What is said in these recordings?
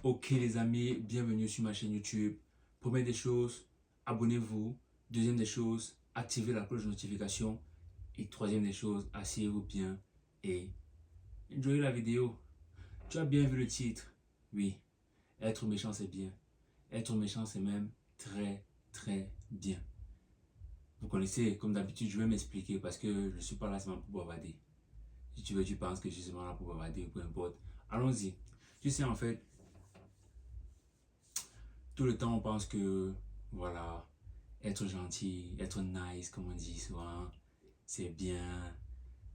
Ok les amis, bienvenue sur ma chaîne YouTube. Première des choses, abonnez-vous. Deuxième des choses, activez la cloche de notification. Et troisième des choses, asseyez-vous bien et enjoyez la vidéo. Tu as bien vu le titre? Oui, être méchant c'est bien. Être méchant c'est même très très bien. Vous connaissez, comme d'habitude, je vais m'expliquer parce que je ne suis pas là seulement pour bavarder. Si tu veux, tu penses que je suis seulement là pour bavarder ou peu importe. Allons-y. Tu sais en fait, tout le temps on pense que, voilà, être gentil, être nice, comme on dit souvent, c'est bien.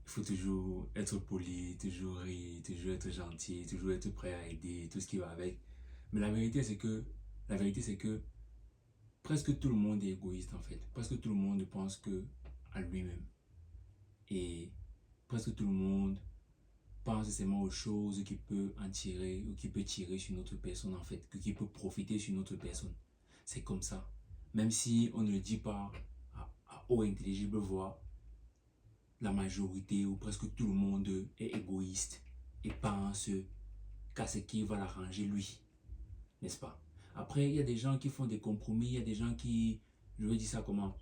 Il faut toujours être poli, toujours rire, toujours être gentil, toujours être prêt à aider, tout ce qui va avec. Mais la vérité c'est que presque tout le monde est égoïste en fait. Presque tout le monde ne pense que à lui-même. Et presque tout le monde pense seulement aux choses qu'il peut en tirer ou qu'il peut tirer sur notre personne en fait, qu'il peut profiter sur notre personne. C'est comme ça. Même si on ne le dit pas à haut intelligible voix, la majorité ou presque tout le monde est égoïste et pense qu'à ce qui va l'arranger lui, n'est-ce pas? Après, il y a des gens qui font des compromis, il y a des gens qui, je vais dire ça comment?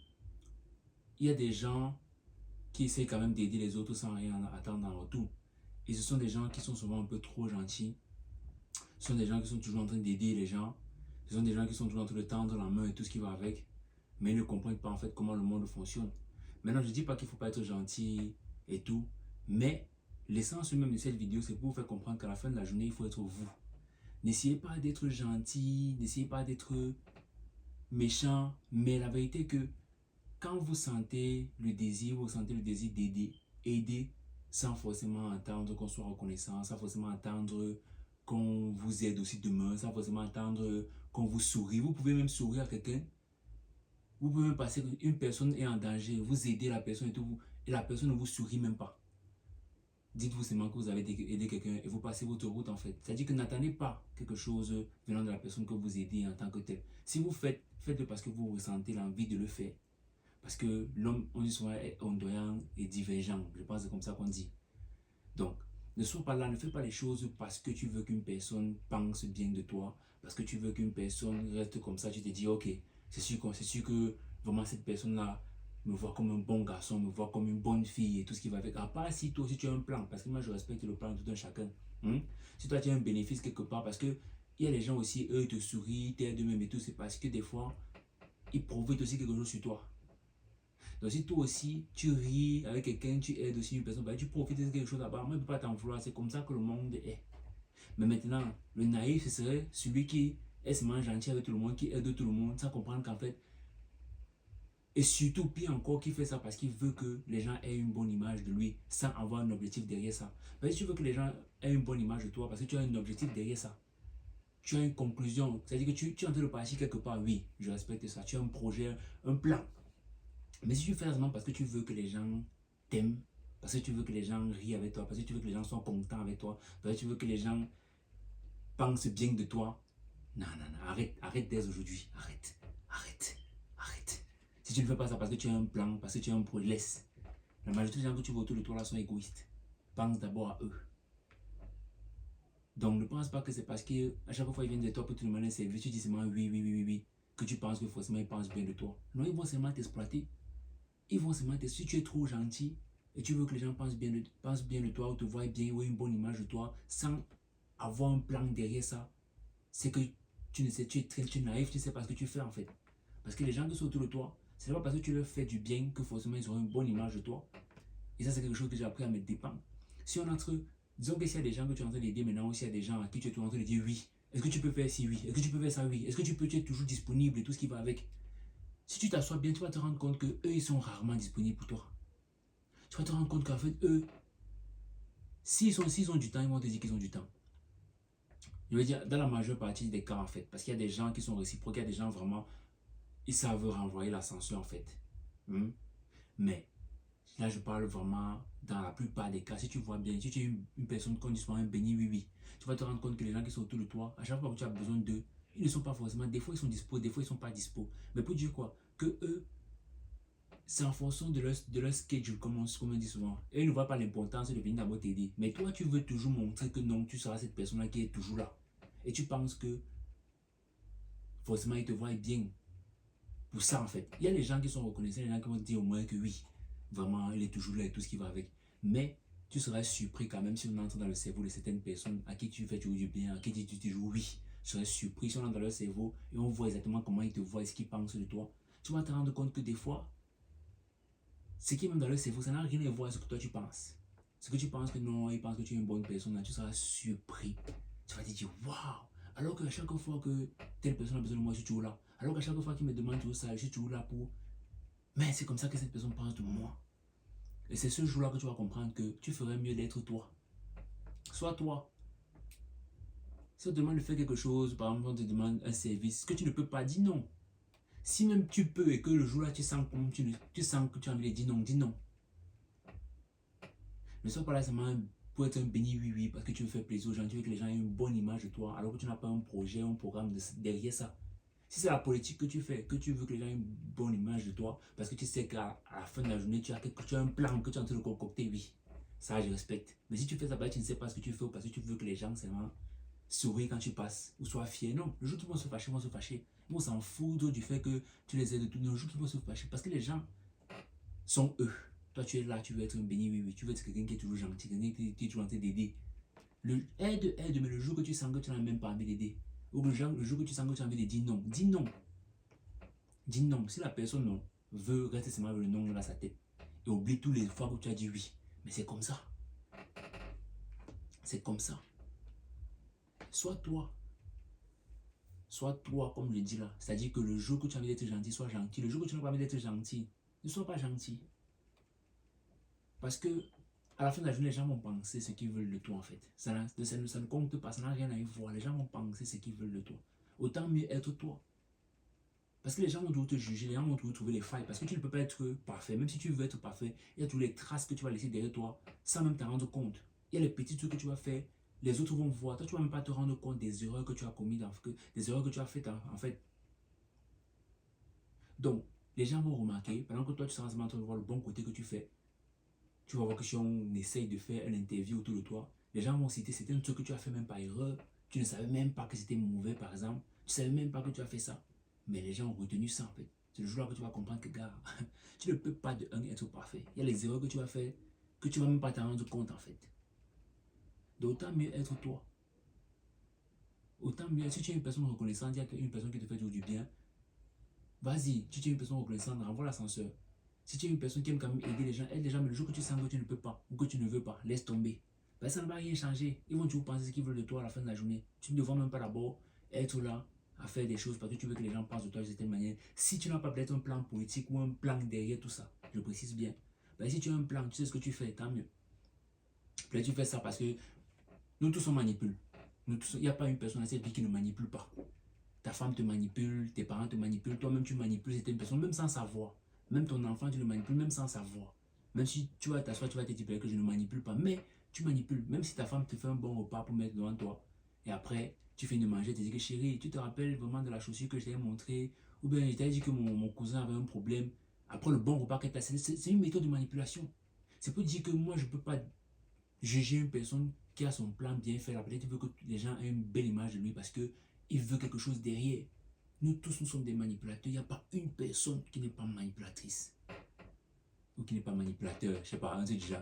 Il y a des gens qui essaient quand même d'aider les autres sans rien attendre en retour. Et ce sont des gens qui sont souvent un peu trop gentils. Ce sont des gens qui sont toujours en train d'aider les gens. Ce sont des gens qui sont toujours en train de tendre la main et tout ce qui va avec. Mais ils ne comprennent pas en fait comment le monde fonctionne. Maintenant, je ne dis pas qu'il ne faut pas être gentil et tout. Mais l'essence même de cette vidéo, c'est pour vous faire comprendre qu'à la fin de la journée, il faut être vous. N'essayez pas d'être gentil, n'essayez pas d'être méchant. Mais la vérité est que quand vous sentez le désir, vous sentez le désir d'aider, aider sans forcément attendre qu'on soit reconnaissant, sans forcément attendre qu'on vous aide aussi demain, sans forcément attendre qu'on vous sourie. Vous pouvez même sourire à quelqu'un. Vous pouvez même passer, une personne est en danger, vous aidez la personne et tout, et la personne ne vous sourit même pas. Dites-vous seulement que vous avez aidé quelqu'un et vous passez votre route en fait. C'est-à-dire que n'attendez pas quelque chose venant de la personne que vous aidez en tant que tel. Si vous faites, faites-le parce que vous ressentez l'envie de le faire. Parce que l'homme, on dit souvent, est ondoyant et divergent. Je pense que c'est comme ça qu'on dit. Donc, ne sois pas là, ne fais pas les choses parce que tu veux qu'une personne pense bien de toi, parce que tu veux qu'une personne reste comme ça, tu te dis, ok, c'est sûr que vraiment cette personne-là me voit comme un bon garçon, me voit comme une bonne fille et tout ce qui va avec. À part si toi aussi tu as un plan, parce que moi je respecte le plan de tout un chacun. Si toi tu as un bénéfice quelque part, parce que il y a les gens aussi, eux, ils te sourient, t'aident eux-mêmes et tout, c'est parce que des fois, ils profitent aussi quelque chose sur toi. Donc si toi aussi tu ris avec quelqu'un, tu aides aussi une personne, bah, tu profites de quelque chose là-bas, moi je ne peux pas t'en vouloir, c'est comme ça que le monde est. Mais maintenant, le naïf, ce serait celui qui est seulement gentil avec tout le monde, qui aide tout le monde, sans comprendre qu'en fait, et surtout pire encore, qui fait ça parce qu'il veut que les gens aient une bonne image de lui, sans avoir un objectif derrière ça. Mais si tu veux que les gens aient une bonne image de toi, parce que tu as un objectif derrière ça, tu as une conclusion, c'est-à-dire que tu es en train de partir quelque part, oui, je respecte ça, tu as un projet, un plan. Mais si tu fais ça seulement parce que tu veux que les gens t'aiment, parce que tu veux que les gens rient avec toi, parce que tu veux que les gens soient contents avec toi, parce que tu veux que les gens pensent bien de toi, non, non, non, arrête, arrête dès aujourd'hui, arrête, arrête, arrête. Si tu ne fais pas ça parce que tu as un plan, parce que tu as un projet, laisse. La majorité des gens que tu vois autour de toi là sont égoïstes. Pense d'abord à eux. Donc ne pense pas que c'est parce que à chaque fois ils viennent de toi pour te demander un service, tu dis seulement oui, oui, oui, oui, oui, que tu penses que forcément ils pensent bien de toi. Non, ils vont seulement t'exploiter. Ils vont se mettre, si tu es trop gentil et tu veux que les gens pensent bien de toi ou te voient bien ou une bonne image de toi sans avoir un plan derrière ça, c'est que tu ne sais, tu es naïf, tu ne sais pas ce que tu fais en fait. Parce que les gens qui sont autour de toi, c'est pas parce que tu leur fais du bien que forcément ils auront une bonne image de toi. Et ça, c'est quelque chose que j'ai appris à me dépendre. Si on entre, disons que s'il y a des gens que tu es en train d'aider maintenant, ou s'il y a des gens à qui tu es en train de dire oui, est-ce que tu peux faire ci, oui, est-ce que tu peux faire ça, oui, est-ce que tu es toujours disponible et tout ce qui va avec. Si tu t'assois bien, tu vas te rendre compte que eux, ils sont rarement disponibles pour toi. Tu vas te rendre compte qu'en fait, eux, s'ils ont du temps, ils vont te dire qu'ils ont du temps. Je veux dire, dans la majeure partie des cas, en fait, parce qu'il y a des gens qui sont réciproques, il y a des gens vraiment, ils savent renvoyer l'ascenseur, en fait. Mais, là, je parle vraiment dans la plupart des cas. Si tu vois bien, si tu es une personne qu'on dit souvent un béni, oui, oui, tu vas te rendre compte que les gens qui sont autour de toi, à chaque fois que tu as besoin d'eux, ils ne sont pas forcément, des fois ils sont dispo, des fois ils ne sont pas dispo. Mais pour dire quoi? Que eux, c'est en fonction de leur schedule, comme on dit souvent. Et ils ne voient pas l'importance de venir d'abord t'aider. Mais toi, tu veux toujours montrer que non, tu seras cette personne-là qui est toujours là. Et tu penses que forcément ils te voient bien pour ça en fait. Il y a les gens qui sont reconnaissants, les gens qui vont te dire au moins que oui, vraiment il est toujours là et tout ce qui va avec. Mais tu seras surpris quand même si on entre dans le cerveau de certaines personnes à qui tu fais toujours du bien, à qui tu dis toujours oui. Je serais surpris si on entre dans leur cerveau et on voit exactement comment ils te voient et ce qu'ils pensent de toi. Tu vas te rendre compte que des fois, ce qui est même dans leur cerveau, ça n'a rien à voir avec ce que toi tu penses. Ce que tu penses que non, ils pensent que tu es une bonne personne, là, tu seras surpris. Tu vas te dire waouh! Alors qu'à chaque fois que telle personne a besoin de moi, je suis toujours là. Alors qu'à chaque fois qu'il me demande toujours ça, je suis toujours là pour. Mais c'est comme ça que cette personne pense de moi. Et c'est ce jour-là que tu vas comprendre que tu ferais mieux d'être toi. Sois toi. Si on te demande de faire quelque chose, par exemple, on te demande un service, que tu ne peux pas, dis non. Si même tu peux et que le jour-là, tu sens que tu as envie de dire non, dis non. Ne sois pas là seulement pour être un béni oui-oui parce que tu veux faire plaisir aux gens, tu veux que les gens aient une bonne image de toi, alors que tu n'as pas un projet, un programme derrière ça. Si c'est la politique que tu fais, que tu veux que les gens aient une bonne image de toi, parce que tu sais qu'à la fin de la journée, tu as un plan que tu es en train de concocter, oui, ça je respecte. Mais si tu fais ça, tu ne sais pas ce que tu fais parce que tu veux que les gens seulement sourient quand tu passes ou soient fiers. Non, le jour où ils vont se fâcher, ils vont se fâcher. Ils vont s'en foutre du fait que tu les aides de tout. Le jour où ils vont se fâcher parce que les gens sont eux. Toi, tu es là, tu veux être un béni, oui, oui. Tu veux être quelqu'un qui est toujours gentil, quelqu'un qui est toujours en train d'aider. Aide, mais le jour que tu sens que tu n'as même pas envie d'aider, ou le jour que tu sens que tu as envie de dire non, dis non. Dis non. Si la personne non, veut rester seulement avec le non dans sa tête et oublie tous les fois que tu as dit oui. Mais c'est comme ça. C'est comme ça. Sois toi. Sois toi, comme je dis là. C'est-à-dire que le jour que tu as envie d'être gentil, sois gentil. Le jour que tu n'as pas envie d'être gentil, ne sois pas gentil. Parce que à la fin de la journée, les gens vont penser ce qu'ils veulent de toi en fait. Ça ne compte pas, ça n'a rien à y voir. Les gens vont penser ce qu'ils veulent de toi. Autant mieux être toi. Parce que les gens vont toujours te juger, les gens vont toujours trouver les failles. Parce que tu ne peux pas être parfait. Même si tu veux être parfait, il y a toutes les traces que tu vas laisser derrière toi sans même t'en rendre compte. Il y a les petits trucs que tu vas faire, les autres vont voir. Toi, tu ne vas même pas te rendre compte des erreurs que tu as commises, des erreurs que tu as faites en fait. Donc, les gens vont remarquer, pendant que toi, tu seras en train de voir le bon côté que tu fais. Tu vas voir que si on essaye de faire une interview autour de toi, les gens vont citer c'était un truc que tu as fait même par erreur. Tu ne savais même pas que c'était mauvais, par exemple. Tu ne savais même pas que tu as fait ça. Mais les gens ont retenu ça, en fait. C'est le jour-là que tu vas comprendre que, gars, tu ne peux pas de un être parfait. Il y a les erreurs que tu vas faire que tu ne vas même pas t'en rendre compte, en fait. D'autant mieux être toi. Autant mieux, si tu es une personne reconnaissante, il y a une personne qui te fait du bien, vas-y, si tu es une personne reconnaissante, renvoie l'ascenseur. Si tu es une personne qui aime quand même aider les gens, aide les gens, mais le jour que tu sens que tu ne peux pas ou que tu ne veux pas, laisse tomber. Ben, ça ne va rien changer. Ils vont toujours penser ce qu'ils veulent de toi à la fin de la journée. Tu ne devrais même pas d'abord être là à faire des choses parce que tu veux que les gens pensent de toi de cette manière. Si tu n'as pas peut-être un plan politique ou un plan derrière tout ça, je précise bien. Ben, si tu as un plan, tu sais ce que tu fais, tant mieux. Peut-être tu fais ça parce que nous tous on manipule. Il n'y a pas une personne à cette vie qui ne manipule pas. Ta femme te manipule, tes parents te manipulent, toi-même tu manipules certaines personnes, même sans savoir. Même ton enfant, tu le manipules, même sans savoir. Même si tu vas t'asseoir, tu vas te dire que je ne manipule pas, mais tu manipules. Même si ta femme te fait un bon repas pour mettre devant toi, et après, tu finis de manger, tu te dis que chérie, tu te rappelles vraiment de la chaussure que je t'ai montrée, ou bien je t'ai dit que mon cousin avait un problème. Après le bon repas qu'elle t'a, c'est une méthode de manipulation. C'est pour dire que moi, je ne peux pas juger une personne qui a son plan bien fait. Peut-être qu'il veut que les gens aient une belle image de lui parce qu'il veut quelque chose derrière. Nous tous, nous sommes des manipulateurs. Il n'y a pas une personne qui n'est pas manipulatrice. Ou qui n'est pas manipulateur. Je ne sais pas, on dit déjà.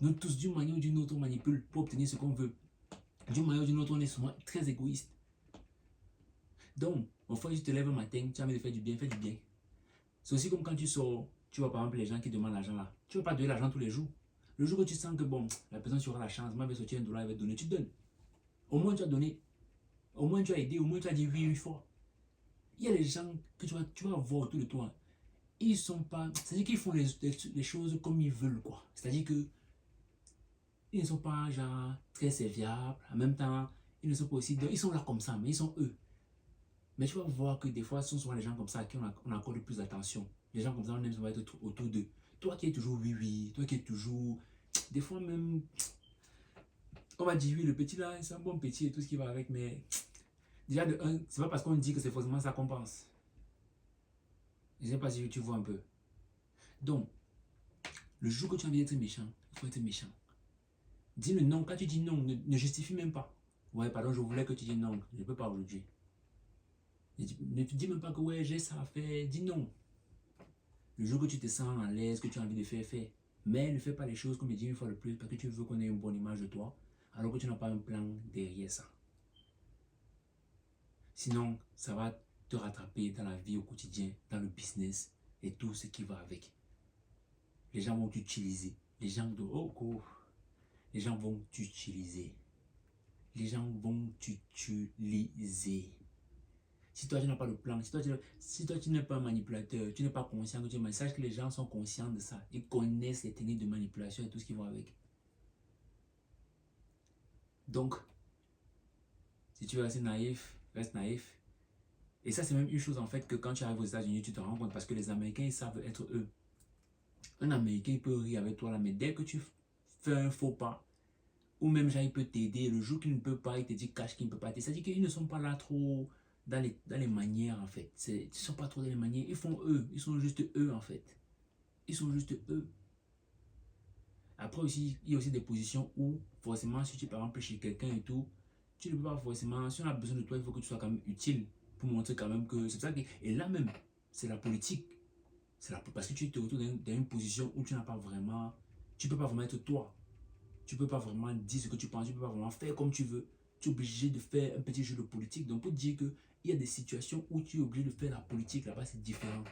Nous tous, d'une manière ou d'une autre, on manipule pour obtenir ce qu'on veut. D'une manière ou d'une autre, on est souvent très égoïste. Donc, une fois que tu te lèves un matin, tu as envie de faire du bien, fais du bien. C'est aussi comme quand tu sors, tu vois par exemple les gens qui demandent l'argent là. Tu ne vas pas donner l'argent tous les jours. Le jour que tu sens que bon, la personne tu auras la chance, moi je vais sortir $1, elle va te donner, tu donnes. Au moins tu as donné. Au moins tu as aidé, au moins tu as dit oui une fois. Il y a les gens que tu vas voir autour de toi. Ils sont pas. C'est-à-dire qu'ils font les choses comme ils veulent, quoi. C'est-à-dire que ils ne sont pas genre très serviables. En même temps, ils ne sont pas aussi. Ils sont là comme ça, mais ils sont eux. Mais tu vas voir que des fois, ce sont souvent les gens comme ça à qui on accorde plus d'attention. Les gens comme ça, on aime souvent être autour d'eux. Toi qui es toujours oui, oui, toi qui es toujours. Des fois même, on va dire oui, le petit là, c'est un bon petit et tout ce qui va avec, mais déjà de un, c'est pas parce qu'on dit que c'est forcément ça qu'on pense. Je sais pas si tu vois un peu. Donc, le jour que tu as envie d'être méchant, il faut être méchant. Dis le non, quand tu dis non, ne justifie même pas. Ouais, pardon, je voulais que tu dises non. Je ne peux pas aujourd'hui. Ne te dis même pas que ouais, j'ai ça à faire. Dis non. Le jour que tu te sens à l'aise, que tu as envie de faire, fais. Mais ne fais pas les choses comme je dis une fois de plus parce que tu veux qu'on ait une bonne image de toi alors que tu n'as pas un plan derrière ça. Sinon, ça va te rattraper dans la vie au quotidien, dans le business et tout ce qui va avec. Les gens vont t'utiliser. Les gens vont t'utiliser. Les gens vont t'utiliser. Si toi tu n'as pas de plan, si toi tu n'es pas un manipulateur, tu n'es pas conscient que tu es manipulateur, sache que les gens sont conscients de ça. Ils connaissent les techniques de manipulation et tout ce qui va avec. Donc, si tu es assez naïf, reste naïf. Et ça, c'est même une chose en fait que quand tu arrives aux États-Unis, tu te rends compte parce que les Américains, ils savent être eux. Un Américain, il peut rire avec toi là, mais dès que tu fais un faux pas, ou même genre, il peut t'aider, le jour qu'il ne peut pas, il te dit cache qu'il ne peut pas t'aider. C'est-à-dire qu'ils ne sont pas là trop dans les manières en fait. Ils ne sont pas trop dans les manières, ils font eux, ils sont juste eux en fait. Ils sont juste eux. Après aussi, il y a aussi des positions où forcément, si tu es par exemple chez quelqu'un et tout, tu ne peux pas forcément, si on a besoin de toi, il faut que tu sois quand même utile pour montrer quand même que c'est ça. Et là même, c'est la politique. Parce que tu te retrouves dans une position où tu n'as pas vraiment, tu peux pas vraiment être toi. Tu peux pas vraiment dire ce que tu penses, tu peux pas vraiment faire comme tu veux. Tu es obligé de faire un petit jeu de politique. Donc pour dire que il y a des situations où tu es obligé de faire la politique, là-bas c'est différent.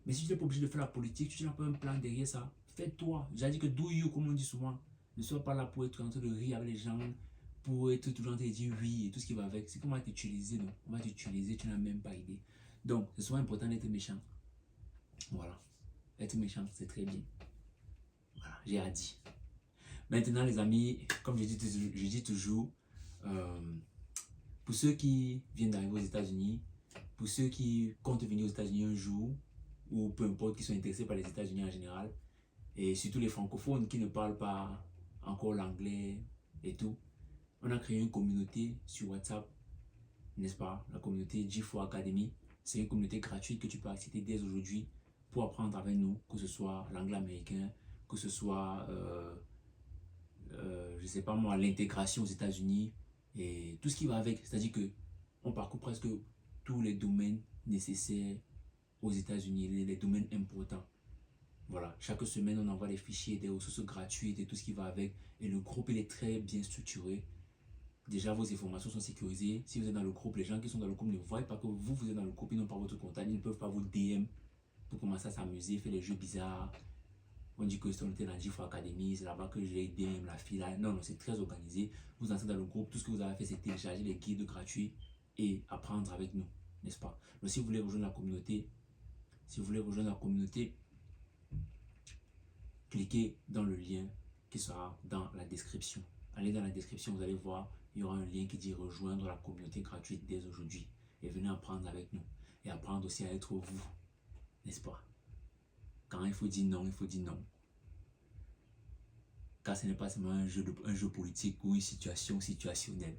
Mais si tu n'es pas obligé de faire la politique, tu n'as pas un plan derrière ça, fais-toi. J'ai dit que do you, comme on dit souvent. Ne sois pas là pour être en train de rire avec les gens, pour être toujours en train de dire oui et tout ce qui va avec. C'est qu'on va t'utiliser, non? On va t'utiliser, tu n'as même pas idée. Donc, c'est souvent important d'être méchant. Voilà. Être méchant, c'est très bien. Voilà, j'ai dit. Maintenant, les amis, comme je dis toujours, pour ceux qui viennent d'arriver aux États-Unis, pour ceux qui comptent venir aux États-Unis un jour, ou peu importe, qui sont intéressés par les États-Unis en général, et surtout les francophones qui ne parlent pas encore l'anglais et tout, on a créé une communauté sur WhatsApp, n'est-ce pas? La communauté G4 Academy. C'est une communauté gratuite que tu peux accéder dès aujourd'hui pour apprendre avec nous, que ce soit l'anglais américain, que ce soit, je ne sais pas moi, l'intégration aux États-Unis et tout ce qui va avec. C'est-à-dire que on parcourt presque tous les domaines nécessaires aux États-Unis, les domaines importants. Voilà, chaque semaine, on envoie des fichiers, des ressources gratuites et tout ce qui va avec. Et le groupe, il est très bien structuré. Déjà, vos informations sont sécurisées. Si vous êtes dans le groupe, les gens qui sont dans le groupe ne voient pas que vous êtes dans le groupe, ils n'ont pas votre contact, ils ne peuvent pas vous DM pour commencer à s'amuser, faire des jeux bizarres. On dit que on était dans G4 Academy, c'est là-bas que j'ai DM la fille là. Non, non, c'est très organisé. Vous entrez dans le groupe, tout ce que vous avez fait, c'est télécharger les guides gratuits et apprendre avec nous, n'est-ce pas? Donc, si vous voulez rejoindre la communauté, cliquez dans le lien qui sera dans la description. Allez dans la description, vous allez voir, il y aura un lien qui dit rejoindre la communauté gratuite dès aujourd'hui. Et venez apprendre avec nous. Et apprendre aussi à être vous, n'est-ce pas? Quand il faut dire non, il faut dire non. Car ce n'est pas seulement un jeu politique ou une situation situationnelle.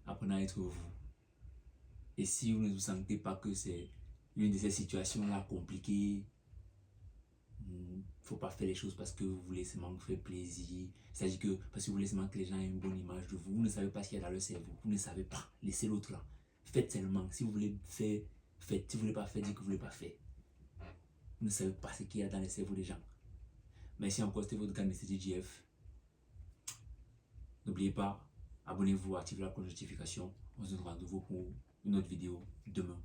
Apprenez à être vous. Et si vous ne vous sentez pas que c'est une de ces situations-là compliquées, faut pas faire les choses parce que vous voulez seulement vous faire plaisir. C'est-à-dire que parce que vous voulez seulement que les gens aient une bonne image de vous. Vous ne savez pas ce qu'il y a dans le cerveau. Vous ne savez pas. Laissez l'autre là. Faites seulement. Si vous voulez faire, faites. Si vous ne voulez pas faire, dites que vous ne voulez pas faire. Vous ne savez pas ce qu'il y a dans les cerveaux des gens. Merci encore, c'était votre gars MrGF. N'oubliez pas, abonnez-vous, activez la cloche de notification. On se donne rendez-vous pour une autre vidéo demain.